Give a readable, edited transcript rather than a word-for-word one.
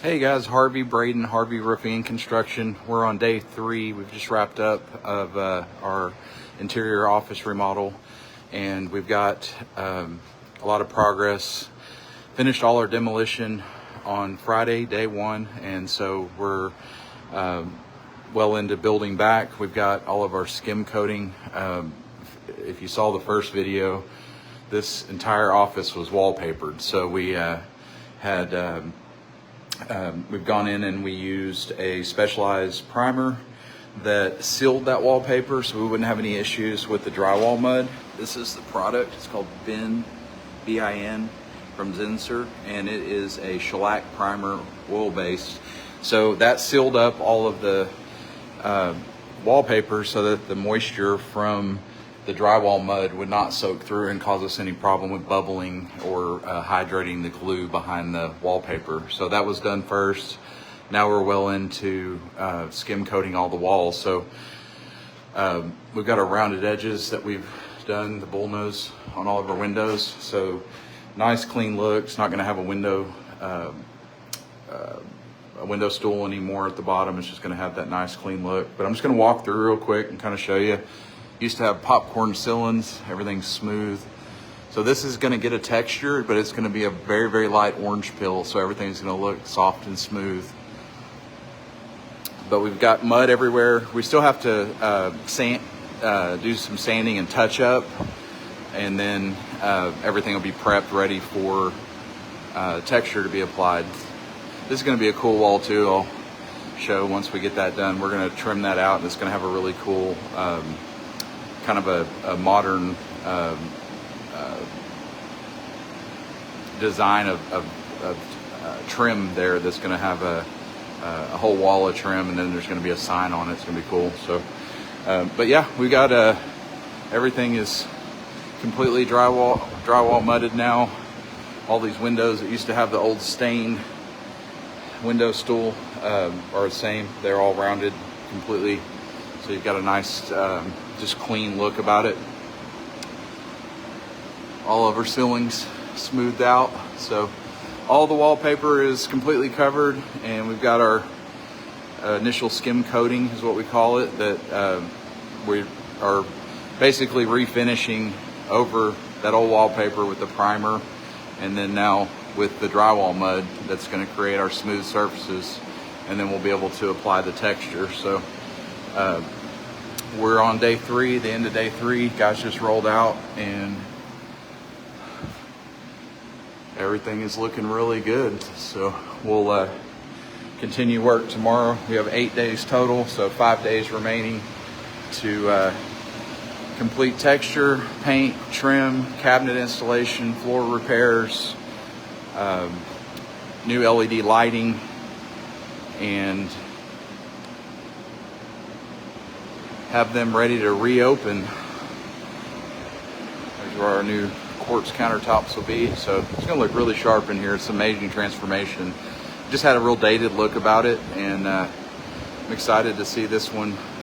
Hey guys, Harvey Roofing Construction. We're on day 3. We've just wrapped up of our interior office remodel, and we've got a lot of progress. Finished all our demolition on Friday, day 1, and so we're well into building back. We've got all of our skim coating. If you saw the first video, this entire office was wallpapered, so we we've gone in and we used a specialized primer that sealed that wallpaper so we wouldn't have any issues with the drywall mud. This is the product. It's called BIN, B-I-N, from Zinsser, and it is a shellac primer, oil-based. So that sealed up all of the wallpaper so that the moisture from the drywall mud would not soak through and cause us any problem with bubbling or hydrating the glue behind the wallpaper. So that was done first. Now we're well into skim coating all the walls. So we've got our rounded edges that we've done, the bullnose on all of our windows. So nice clean look. It's not going to have a window stool anymore at the bottom. It's just going to have that nice clean look. But I'm just going to walk through real quick and kind of show you. Used to have popcorn ceilings, everything's smooth. So this is gonna get a texture, but it's gonna be a very, very light orange peel, so everything's gonna look soft and smooth. But we've got mud everywhere. We still have to do some sanding and touch up, and then everything will be prepped, ready for texture to be applied. This is gonna be a cool wall too. I'll show once we get that done. We're gonna trim that out, and it's gonna have a really cool kind of a modern design of trim there that's going to have a whole wall of trim, and then there's going to be a sign on it. It's going to be cool. So but yeah, we got everything is completely drywall mudded now. All these windows that used to have the old stained window stool are the same. They're all rounded completely, so you've got a nice just clean look about it. All of our ceilings smoothed out, so all the wallpaper is completely covered, and we've got our initial skim coating is what we call it, that we are basically refinishing over that old wallpaper with the primer, and then now with the drywall mud that's going to create our smooth surfaces, and then we'll be able to apply the texture. So we're on day 3, the end of day 3. Guys just rolled out, and everything is looking really good. So we'll continue work tomorrow. We have 8 days total, so 5 days remaining to complete texture, paint, trim, cabinet installation, floor repairs, new LED lighting, and have them ready to reopen. There's where our new quartz countertops will be. So it's gonna look really sharp in here. It's an amazing transformation. Just had a real dated look about it, and I'm excited to see this one